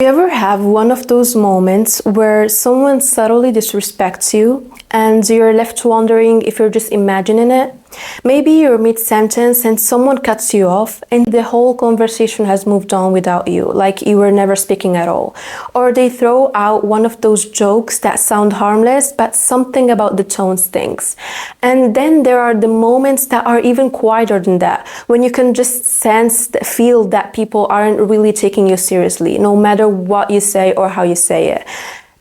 You ever have one of those moments where someone subtly disrespects you and you're left wondering if you're just imagining it? Maybe you're mid-sentence and someone cuts you off and the whole conversation has moved on without you, like you were never speaking at all. Or they throw out one of those jokes that sound harmless, but something about the tone stings. And then there are the moments that are even quieter than that, when you can just feel that people aren't really taking you seriously, no matter what you say or how you say it.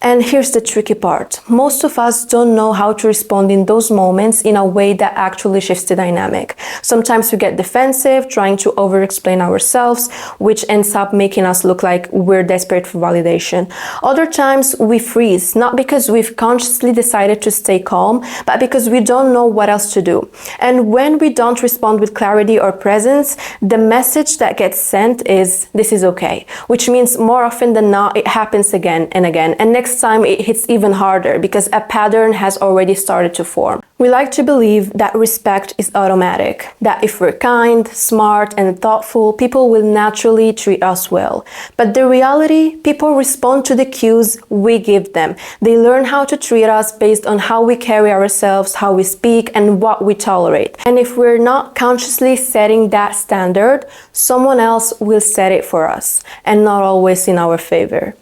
And here's the tricky part. Most of us don't know how to respond in those moments in a way that actually shifts the dynamic. Sometimes we get defensive, trying to over-explain ourselves, which ends up making us look like we're desperate for validation. Other times we freeze, not because we've consciously decided to stay calm, but because we don't know what else to do. And when we don't respond with clarity or presence, the message that gets sent is, "This is okay," which means more often than not, it happens again and again. And next time it hits even harder because a pattern has already started to form. We like to believe that respect is automatic, that if we're kind, smart, and thoughtful, people will naturally treat us well. But the reality, people respond to the cues we give them. They learn how to treat us based on how we carry ourselves, how we speak, and what we tolerate. And if we're not consciously setting that standard, someone else will set it for us, and not always in our favor.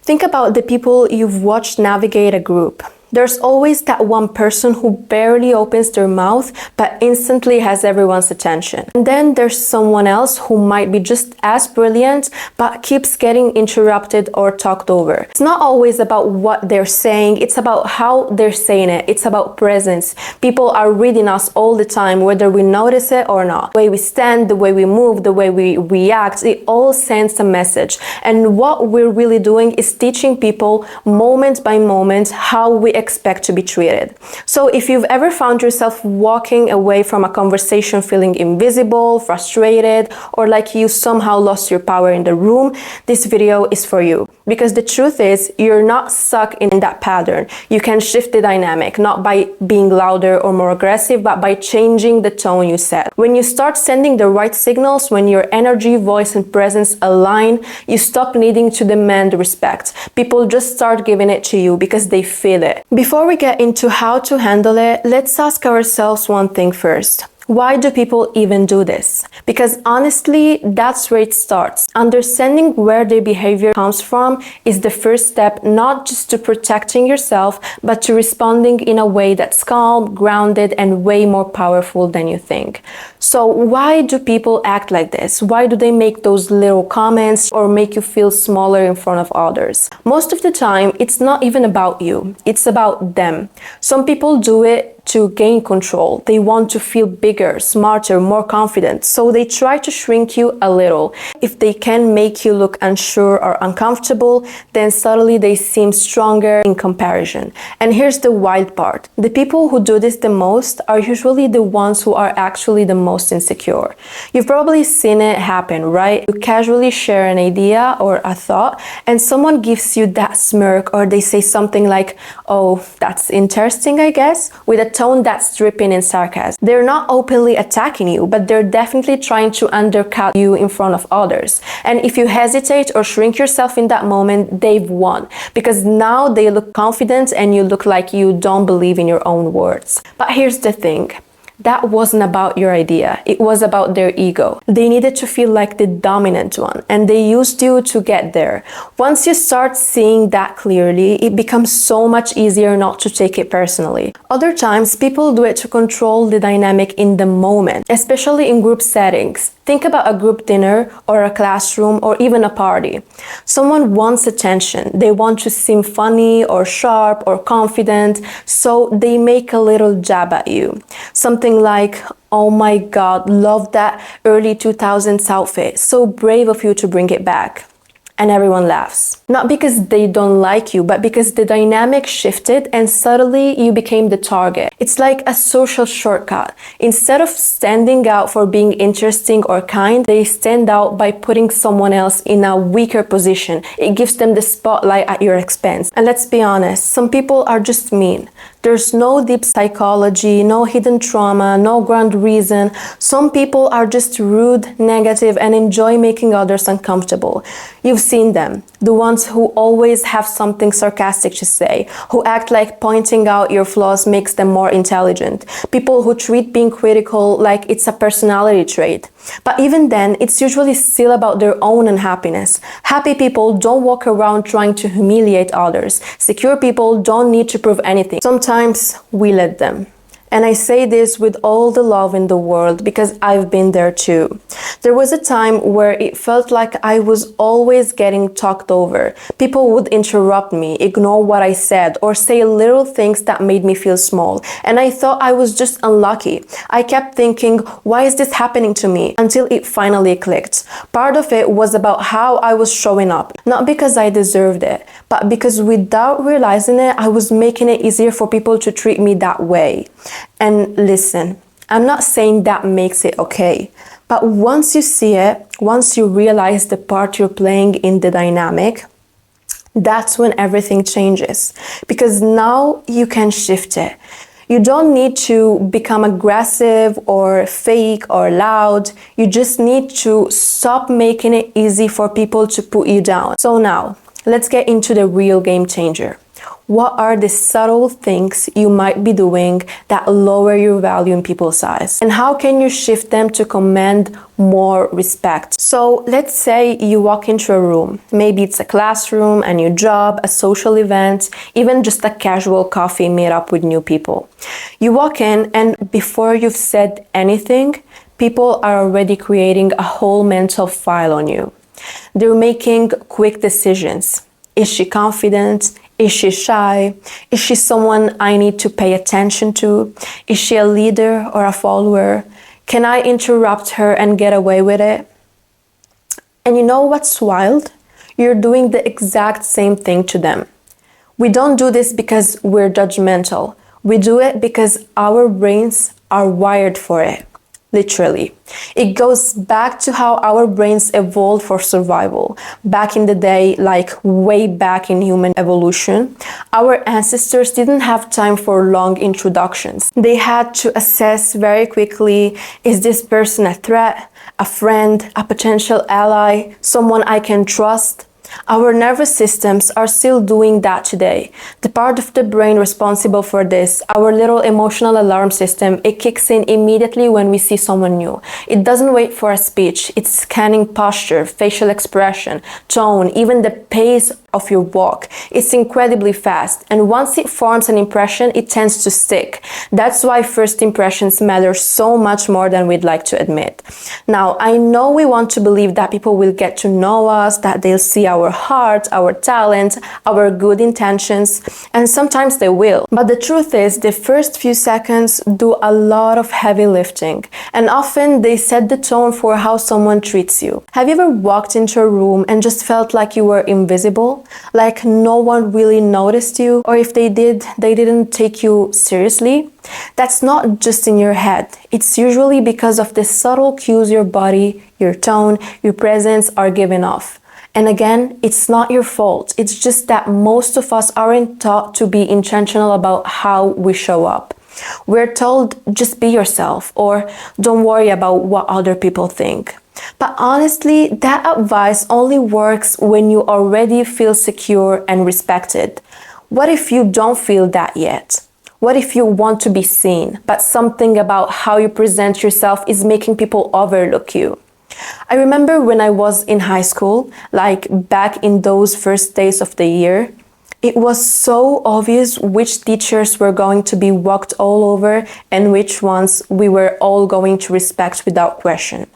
Think about the people you've watched navigate a group. There's always that one person who barely opens their mouth but instantly has everyone's attention. And then there's someone else who might be just as brilliant but keeps getting interrupted or talked over. It's not always about what they're saying, it's about how they're saying it. It's about presence. People are reading us all the time, whether we notice it or not. The way we stand, the way we move, the way we react, it all sends a message. And what we're really doing is teaching people moment by moment how we expect to be treated. So if you've ever found yourself walking away from a conversation feeling invisible, frustrated, or like you somehow lost your power in the room, this video is for you. Because the truth is, you're not stuck in that pattern. You can shift the dynamic, not by being louder or more aggressive, but by changing the tone you set. When you start sending the right signals, when your energy, voice, and presence align, you stop needing to demand respect. People just start giving it to you because they feel it. Before we get into how to handle it, let's ask ourselves one thing first. Why do people even do this? Because honestly, that's where it starts. Understanding where their behavior comes from is the first step, not just to protecting yourself, but to responding in a way that's calm, grounded, and way more powerful than you think. So why do people act like this? Why do they make those little comments or make you feel smaller in front of others? Most of the time, it's not even about you. It's about them. Some people do it to gain control. They want to feel bigger, smarter, more confident, so they try to shrink you a little. If they can make you look unsure or uncomfortable, then suddenly they seem stronger in comparison. And here's the wild part. The people who do this the most are usually the ones who are actually the most insecure. You've probably seen it happen, right? You casually share an idea or a thought, and someone gives you that smirk, or they say something like, "Oh, that's interesting, I guess," with a tone that's dripping in sarcasm. They're not openly attacking you, but they're definitely trying to undercut you in front of others. And if you hesitate or shrink yourself in that moment, they've won, because now they look confident and you look like you don't believe in your own words. But here's the thing. That wasn't about your idea. It was about their ego. They needed to feel like the dominant one, and they used you to get there. Once you start seeing that clearly, it becomes so much easier not to take it personally. Other times, people do it to control the dynamic in the moment, especially in group settings. Think about a group dinner or a classroom or even a party. Someone wants attention. They want to seem funny or sharp or confident, so they make a little jab at you. Something like, "Oh my God, love that early 2000s outfit. So brave of you to bring it back." And everyone laughs. Not because they don't like you, but because the dynamic shifted and suddenly you became the target. It's like a social shortcut. Instead of standing out for being interesting or kind, they stand out by putting someone else in a weaker position. It gives them the spotlight at your expense. And let's be honest, some people are just mean. There's no deep psychology, no hidden trauma, no grand reason. Some people are just rude, negative, and enjoy making others uncomfortable. You've seen them, the ones who always have something sarcastic to say, who act like pointing out your flaws makes them more intelligent, people who treat being critical like it's a personality trait. But even then, it's usually still about their own unhappiness. Happy people don't walk around trying to humiliate others. Secure people don't need to prove anything. Sometimes we let them. And I say this with all the love in the world because I've been there too. There was a time where it felt like I was always getting talked over. People would interrupt me, ignore what I said, or say little things that made me feel small. And I thought I was just unlucky. I kept thinking, why is this happening to me? Until it finally clicked. Part of it was about how I was showing up. Not because I deserved it, but because without realizing it, I was making it easier for people to treat me that way. And listen, I'm not saying that makes it okay, but once you see it, once you realize the part you're playing in the dynamic, that's when everything changes. Because now you can shift it. You don't need to become aggressive or fake or loud. You just need to stop making it easy for people to put you down. So now, let's get into the real game changer. What are the subtle things you might be doing that lower your value in people's eyes? And how can you shift them to command more respect? So let's say you walk into a room. Maybe it's a classroom, a new job, a social event, even just a casual coffee meetup with new people. You walk in and before you've said anything, people are already creating a whole mental file on you. They're making quick decisions. Is she confident? Is she shy? Is she someone I need to pay attention to? Is she a leader or a follower? Can I interrupt her and get away with it? And you know what's wild? You're doing the exact same thing to them. We don't do this because we're judgmental. We do it because our brains are wired for it. Literally. It goes back to how our brains evolved for survival. Back in the day, like way back in human evolution, our ancestors didn't have time for long introductions. They had to assess very quickly, is this person a threat, a friend, a potential ally, someone I can trust? Our nervous systems are still doing that today. The part of the brain responsible for this, our little emotional alarm system, it kicks in immediately when we see someone new. It doesn't wait for a speech. It's scanning posture, facial expression, tone, even the pace of your walk. It's incredibly fast, and once it forms an impression, it tends to stick. That's why first impressions matter so much more than we'd like to admit. Now, I know we want to believe that people will get to know us, that they'll see our heart, our talent, our good intentions, and sometimes they will. But the truth is, the first few seconds do a lot of heavy lifting, and often they set the tone for how someone treats you. Have you ever walked into a room and just felt like you were invisible? Like no one really noticed you, or if they did, they didn't take you seriously? That's not just in your head. It's usually because of the subtle cues your body, your tone, your presence are giving off. And again, it's not your fault. It's just that most of us aren't taught to be intentional about how we show up. We're told, just be yourself, or don't worry about what other people think. But honestly, that advice only works when you already feel secure and respected. What if you don't feel that yet? What if you want to be seen, but something about how you present yourself is making people overlook you? I remember when I was in high school, like back in those first days of the year, it was so obvious which teachers were going to be walked all over and which ones we were all going to respect without question.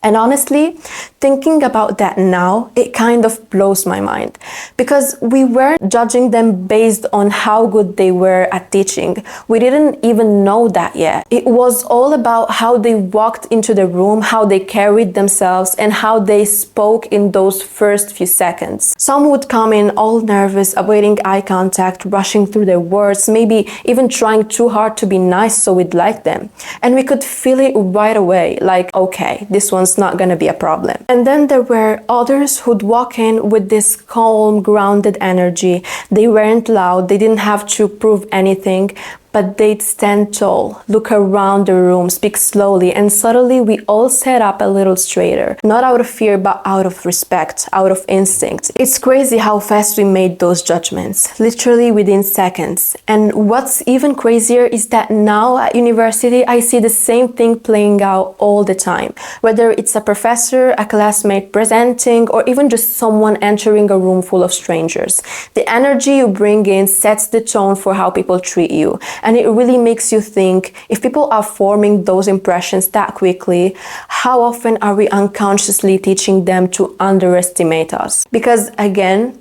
And honestly, thinking about that now, it kind of blows my mind, because we weren't judging them based on how good they were at teaching. We didn't even know that yet. It was all about how they walked into the room, how they carried themselves, and how they spoke in those first few seconds. Some would come in all nervous, avoiding eye contact, rushing through their words, maybe even trying too hard to be nice so we'd like them. And we could feel it right away, like, okay, this one's it's not gonna be a problem. And then there were others who'd walk in with this calm, grounded energy. They weren't loud, they didn't have to prove anything, but they'd stand tall, look around the room, speak slowly, and suddenly we all sat up a little straighter. Not out of fear, but out of respect, out of instinct. It's crazy how fast we made those judgments, literally within seconds. And what's even crazier is that now at university, I see the same thing playing out all the time. Whether it's a professor, a classmate presenting, or even just someone entering a room full of strangers. The energy you bring in sets the tone for how people treat you. And it really makes you think, if people are forming those impressions that quickly, how often are we unconsciously teaching them to underestimate us? Because again,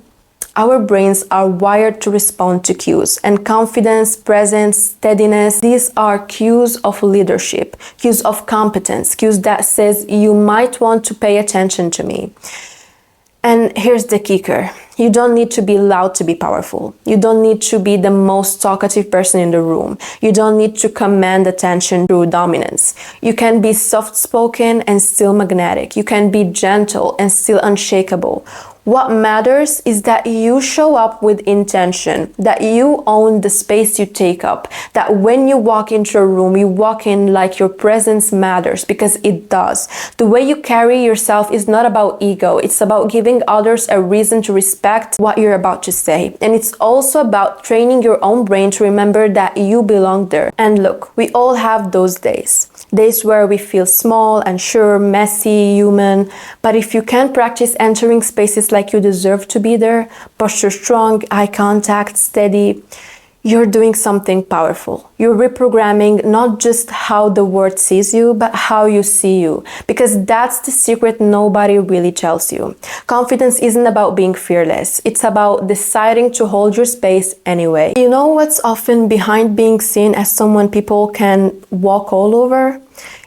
our brains are wired to respond to cues, and confidence, presence, steadiness, these are cues of leadership, cues of competence, cues that says you might want to pay attention to me. And here's the kicker. You don't need to be loud to be powerful. You don't need to be the most talkative person in the room. You don't need to command attention through dominance. You can be soft-spoken and still magnetic. You can be gentle and still unshakable. What matters is that you show up with intention, that you own the space you take up, that when you walk into a room, you walk in like your presence matters, because it does. The way you carry yourself is not about ego, it's about giving others a reason to respect what you're about to say. And it's also about training your own brain to remember that you belong there. And look, we all have those days. Days where we feel small, unsure, messy, human. But if you can practice entering spaces like you deserve to be there, posture strong, eye contact, steady, you're doing something powerful. You're reprogramming not just how the world sees you, but how you see you. Because that's the secret nobody really tells you. Confidence isn't about being fearless. It's about deciding to hold your space anyway. You know what's often behind being seen as someone people can walk all over?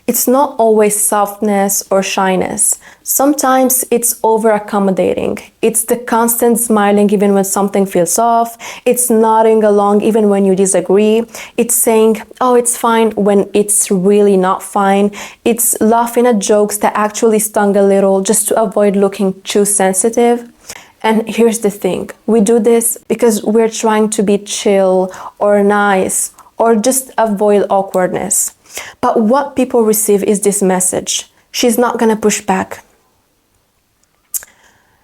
It's not always softness or shyness. Sometimes it's over-accommodating. It's the constant smiling even when something feels off. It's nodding along even when you disagree. It's saying, oh, it's fine, when it's really not fine. It's laughing at jokes that actually stung a little just to avoid looking too sensitive. And here's the thing. We do this because we're trying to be chill or nice or just avoid awkwardness. But what people receive is this message. She's not gonna push back.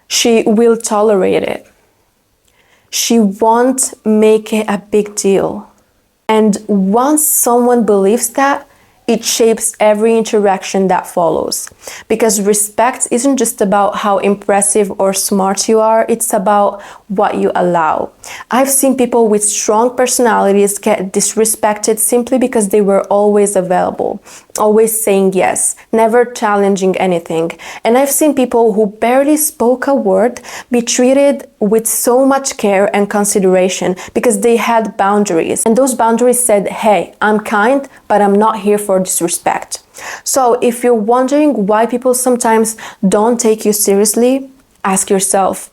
She will tolerate it. She won't make it a big deal. And once someone believes that, it shapes every interaction that follows. Because respect isn't just about how impressive or smart you are, it's about what you allow. I've seen people with strong personalities get disrespected simply because they were always available, always saying yes, never challenging anything. And I've seen people who barely spoke a word be treated with so much care and consideration because they had boundaries. And those boundaries said, hey, I'm kind, but I'm not here for disrespect. So if you're wondering why people sometimes don't take you seriously, ask yourself,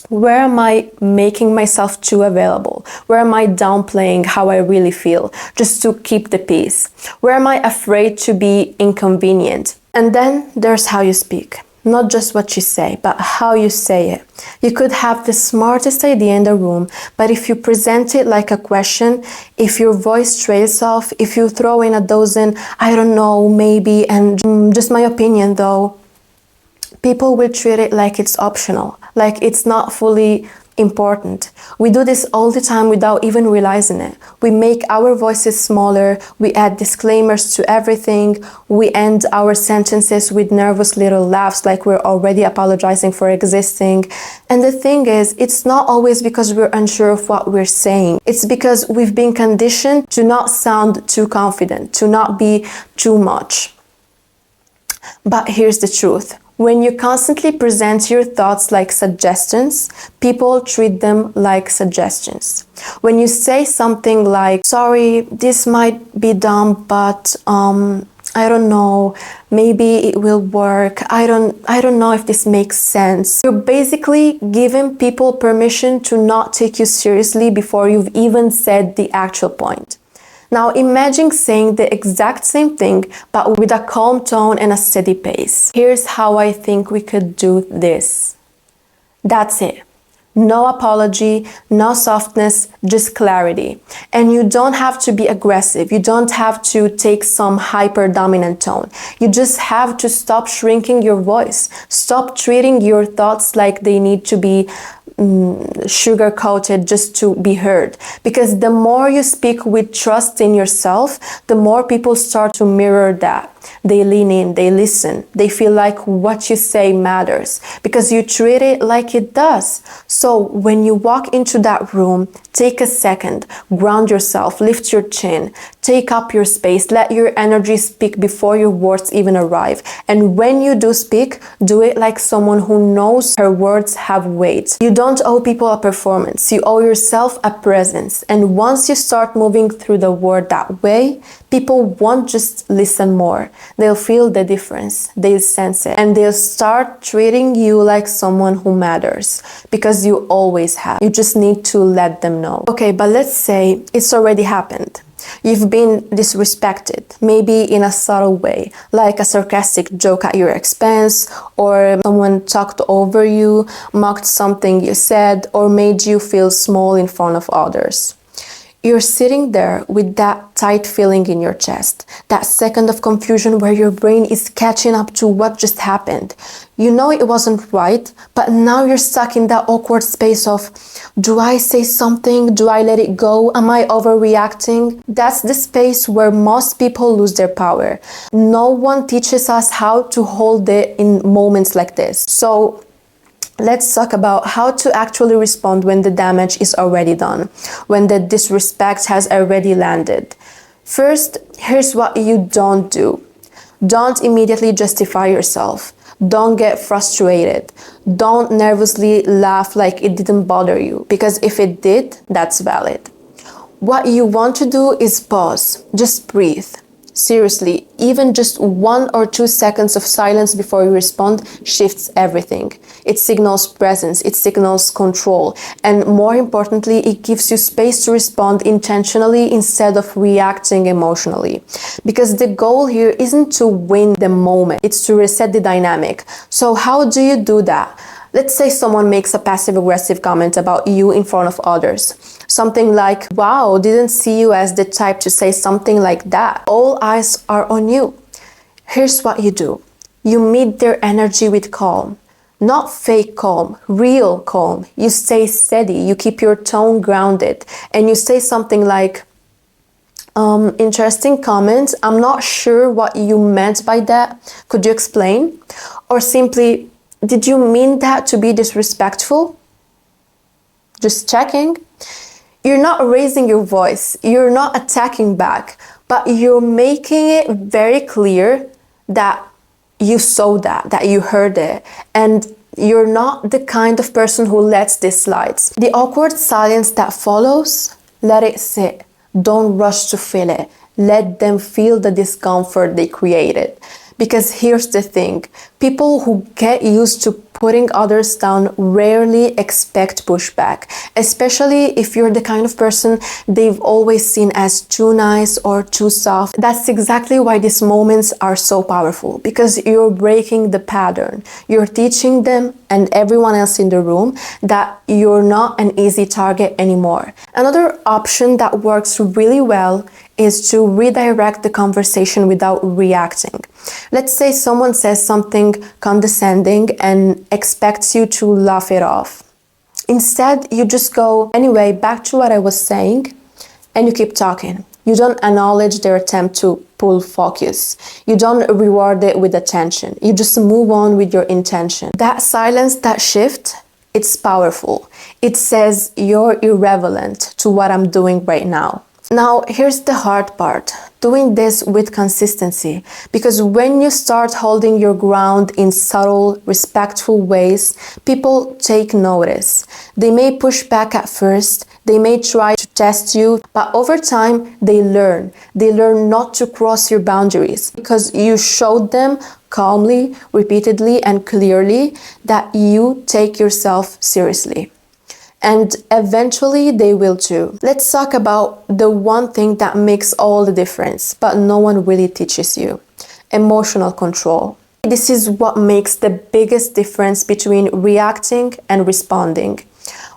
where am I making myself too available? Where am I downplaying how I really feel just to keep the peace? Where am I afraid to be inconvenient? And then there's how you speak. Not just what you say, but how you say it. You could have the smartest idea in the room, but if you present it like a question, if your voice trails off, if you throw in a dozen, I don't know, maybe, and just my opinion though, people will treat it like it's optional, like it's not fully important. We do this all the time without even realizing it. We make our voices smaller, we add disclaimers to everything, we end our sentences with nervous little laughs like we're already apologizing for existing. And the thing is, it's not always because we're unsure of what we're saying. It's because we've been conditioned to not sound too confident, to not be too much. But here's the truth. When you constantly present your thoughts like suggestions, people treat them like suggestions. When you say something like, sorry, this might be dumb, but I don't know, maybe it will work, I don't know if this makes sense. You're basically giving people permission to not take you seriously before you've even said the actual point. Now imagine saying the exact same thing, but with a calm tone and a steady pace. Here's how I think we could do this. That's it. No apology, no softness, just clarity. And you don't have to be aggressive. You don't have to take some hyper dominant tone. You just have to stop shrinking your voice. Stop treating your thoughts like they need to be sugar coated just to be heard. Because the more you speak with trust in yourself, the more people start to mirror that. They lean in, they listen, they feel like what you say matters because you treat it like it does. So when you walk into that room, take a second, ground yourself, lift your chin, take up your space, let your energy speak before your words even arrive. And when you do speak, do it like someone who knows her words have weight. You don't owe people a performance, you owe yourself a presence. And once you start moving through the world that way, people won't just listen more. They'll feel the difference, they'll sense it, and they'll start treating you like someone who matters, because you always have. You just need to let them know. Okay, but let's say it's already happened. You've been disrespected, maybe in a subtle way, like a sarcastic joke at your expense, or someone talked over you, mocked something you said, or made you feel small in front of others. You're sitting there with that tight feeling in your chest, that second of confusion where your brain is catching up to what just happened. You know it wasn't right, but now you're stuck in that awkward space of, do I say something? Do I let it go? Am I overreacting? That's the space where most people lose their power. No one teaches us how to hold it in moments like this. So let's talk about how to actually respond when the damage is already done, when the disrespect has already landed. First, here's what you don't do. Don't immediately justify yourself. Don't get frustrated. Don't nervously laugh like it didn't bother you, because if it did, that's valid. What you want to do is pause. Just breathe. Seriously, even just 1 or 2 seconds of silence before you respond shifts everything. It signals presence, it signals control, and more importantly, it gives you space to respond intentionally instead of reacting emotionally. Because the goal here isn't to win the moment, it's to reset the dynamic. So how do you do that? Let's say someone makes a passive-aggressive comment about you in front of others. Something like, wow, didn't see you as the type to say something like that. All eyes are on you. Here's what you do. You meet their energy with calm. Not fake calm, real calm. You stay steady, you keep your tone grounded, and you say something like, interesting comment, I'm not sure what you meant by that. Could you explain? Or simply, did you mean that to be disrespectful? Just checking. You're not raising your voice, you're not attacking back, but you're making it very clear that you saw that you heard it, and you're not the kind of person who lets this slide. The awkward silence that follows, let it sit. Don't rush to fill it. Let them feel the discomfort they created. Because here's the thing, people who get used to putting others down rarely expect pushback, especially if you're the kind of person they've always seen as too nice or too soft. That's exactly why these moments are so powerful, because you're breaking the pattern. You're teaching them and everyone else in the room that you're not an easy target anymore. Another option that works really well is to redirect the conversation without reacting. Let's say someone says something condescending and expects you to laugh it off. Instead, you just go, anyway, back to what I was saying, and you keep talking. You don't acknowledge their attempt to pull focus. You don't reward it with attention. You just move on with your intention. That silence, that shift, it's powerful. It says you're irrelevant to what I'm doing right now. Now, here's the hard part, doing this with consistency, because when you start holding your ground in subtle, respectful ways, people take notice. They may push back at first, they may try to test you, but over time, they learn. They learn not to cross your boundaries because you showed them calmly, repeatedly, and clearly that you take yourself seriously. And eventually they will too. Let's talk about the one thing that makes all the difference, but no one really teaches you. Emotional control. This is what makes the biggest difference between reacting and responding.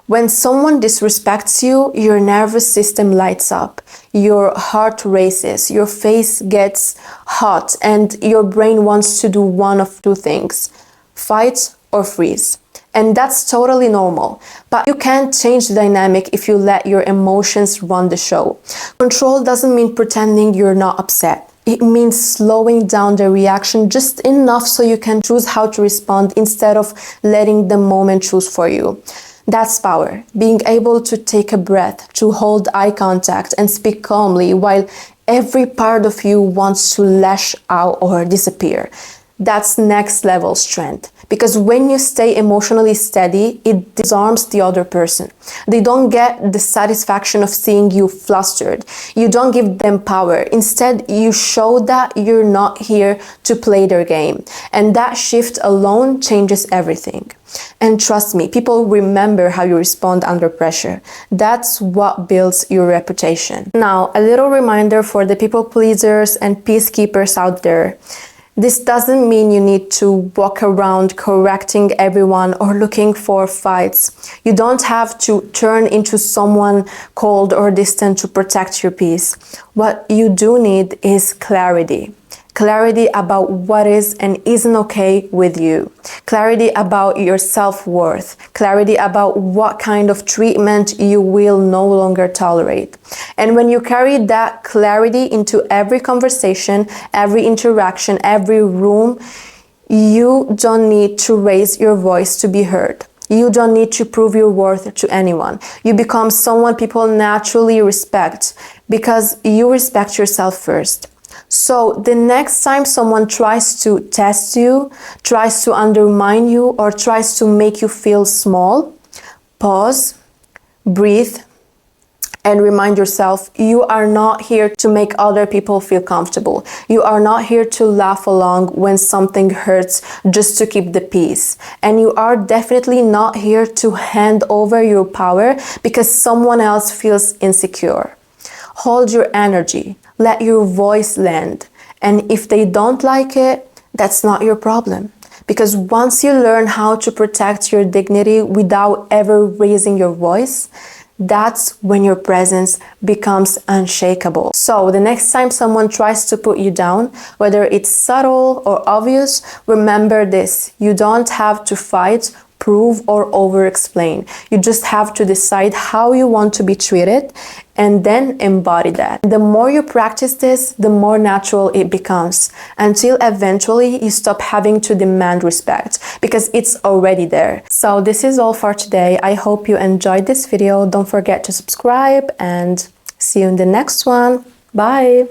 When someone disrespects you, your nervous system lights up, your heart races, your face gets hot, and your brain wants to do one of two things: fight or freeze. And that's totally normal. But you can't change the dynamic if you let your emotions run the show. Control doesn't mean pretending you're not upset. It means slowing down the reaction just enough so you can choose how to respond instead of letting the moment choose for you. That's power. Being able to take a breath, to hold eye contact and speak calmly while every part of you wants to lash out or disappear. That's next level strength. Because when you stay emotionally steady, it disarms the other person. They don't get the satisfaction of seeing you flustered. You don't give them power. Instead, you show that you're not here to play their game. And that shift alone changes everything. And trust me, people remember how you respond under pressure. That's what builds your reputation. Now, a little reminder for the people pleasers and peacekeepers out there. This doesn't mean you need to walk around correcting everyone or looking for fights. You don't have to turn into someone cold or distant to protect your peace. What you do need is clarity. Clarity about what is and isn't okay with you. Clarity about your self-worth. Clarity about what kind of treatment you will no longer tolerate. And when you carry that clarity into every conversation, every interaction, every room, you don't need to raise your voice to be heard. You don't need to prove your worth to anyone. You become someone people naturally respect because you respect yourself first. So the next time someone tries to test you, tries to undermine you, or tries to make you feel small, pause, breathe, and remind yourself you are not here to make other people feel comfortable. You are not here to laugh along when something hurts just to keep the peace. And you are definitely not here to hand over your power because someone else feels insecure. Hold your energy. Let your voice land. And if they don't like it, that's not your problem. Because once you learn how to protect your dignity without ever raising your voice, that's when your presence becomes unshakable. So the next time someone tries to put you down, whether it's subtle or obvious, remember this: you don't have to fight, prove, or over-explain. You just have to decide how you want to be treated and then embody that. The more you practice this, the more natural it becomes, until eventually you stop having to demand respect because it's already there. So this is all for today. I hope you enjoyed this video. Don't forget to subscribe and see you in the next one. Bye!